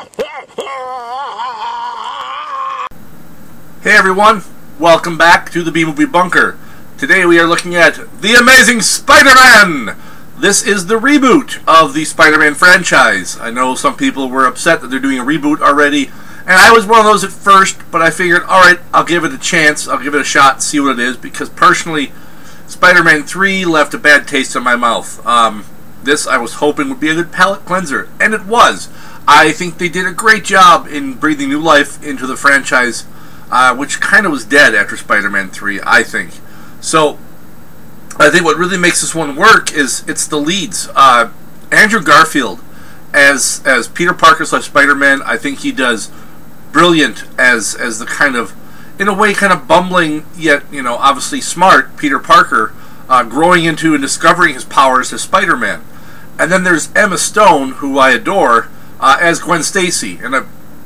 Hey everyone, welcome back to the B-Movie Bunker. Today we are looking at The Amazing Spider-Man! This is the reboot of the Spider-Man franchise. I know some people were upset that they're doing a reboot already, and I was one of those at first, but I figured, alright, I'll give it a chance, I'll give it a shot, see what it is, because personally, Spider-Man 3 left a bad taste in my mouth. This I was hoping would be a good palate cleanser, and it was. I think they did a great job in breathing new life into the franchise, which kind of was dead after Spider-Man 3, I think. So, I think what really makes this one work is it's the leads. Andrew Garfield as Peter Parker / Spider-Man, I think he does brilliant as the kind of, in a way, kind of bumbling, yet, you know, obviously smart Peter Parker, growing into and discovering his powers as Spider-Man. And then there's Emma Stone, who I adore, as Gwen Stacy. And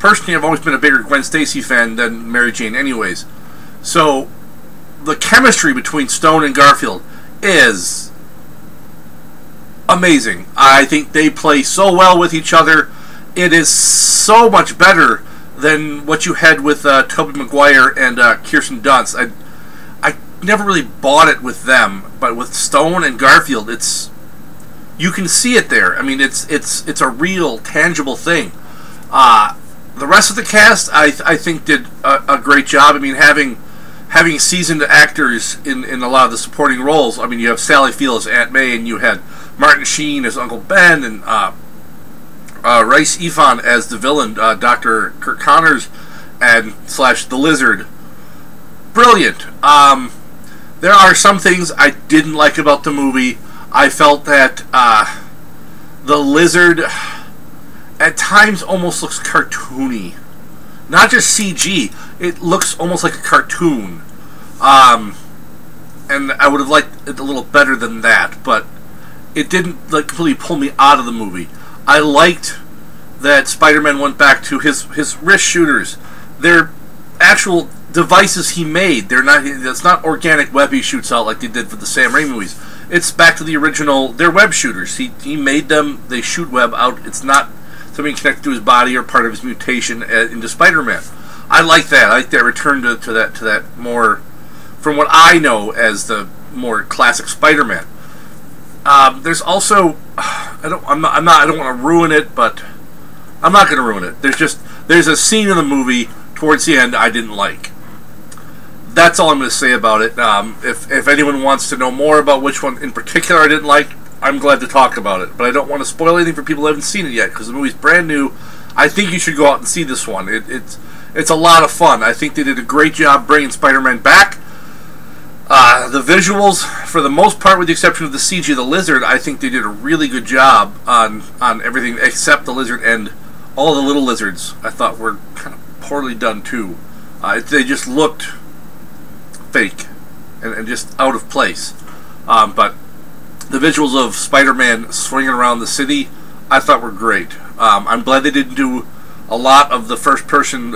personally, I've always been a bigger Gwen Stacy fan than Mary Jane anyways. So, the chemistry between Stone and Garfield is amazing. I think they play so well with each other. It is so much better than what you had with Tobey Maguire and Kirsten Dunst. I never really bought it with them, but with Stone and Garfield, you can see it there. I mean, it's a real, tangible thing. The rest of the cast, I think, did a great job. I mean, having seasoned actors in a lot of the supporting roles. I mean, you have Sally Field as Aunt May, and you had Martin Sheen as Uncle Ben, and Rhys Ifan as the villain, Dr. Kirk Connors, and / the Lizard. Brilliant. There are some things I didn't like about the movie. I felt that the Lizard at times almost looks cartoony. Not just CG, it looks almost like a cartoon. And I would have liked it a little better than that, but it didn't like completely pull me out of the movie. I liked that Spider-Man went back to his wrist shooters. They're actual devices he made. That's not organic web he shoots out like they did for the Sam Raimi movies. It's back to the original. They're web shooters. He made them. They shoot web out. It's not something connected to his body or part of his mutation into Spider-Man. I like that. I like that return to that more, from what I know as the more classic Spider-Man. There's also, I don't want to ruin it, but I'm not going to ruin it. There's a scene in the movie towards the end I didn't like. That's all I'm going to say about it. If anyone wants to know more about which one in particular I didn't like, I'm glad to talk about it. But I don't want to spoil anything for people who haven't seen it yet, because the movie's brand new. I think you should go out and see this one. It's a lot of fun. I think they did a great job bringing Spider-Man back. The visuals, for the most part, with the exception of the CG of the Lizard, I think they did a really good job on everything except the Lizard, and all the little lizards I thought were kind of poorly done too. They just looked fake and just out of place. But the visuals of Spider-Man swinging around the city, I thought were great. I'm glad they didn't do a lot of the first-person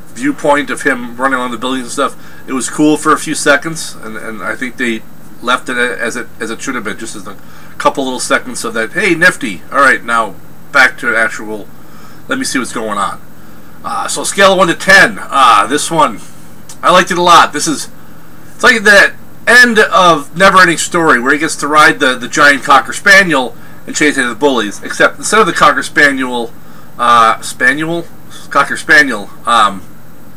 viewpoint of him running around the buildings and stuff. It was cool for a few seconds, and I think they left it as it should have been, just as a couple little seconds of that. Hey, nifty. All right, now back to actual. Let me see what's going on. So scale of 1 to 10. This one, I liked it a lot. It's like that end of Neverending Story where he gets to ride the giant Cocker Spaniel and chase into the bullies. Except instead of the Cocker Spaniel, Cocker Spaniel,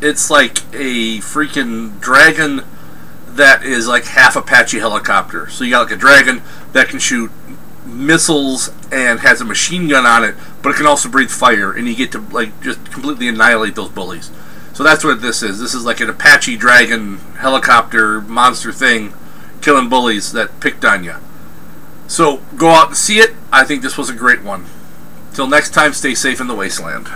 it's like a freaking dragon that is like half Apache helicopter. So you got like a dragon that can shoot missiles and has a machine gun on it, but it can also breathe fire, and you get to like just completely annihilate those bullies. So that's what this is. This is like an Apache dragon helicopter monster thing killing bullies that picked on you. So go out and see it. I think this was a great one. Till next time, stay safe in the wasteland.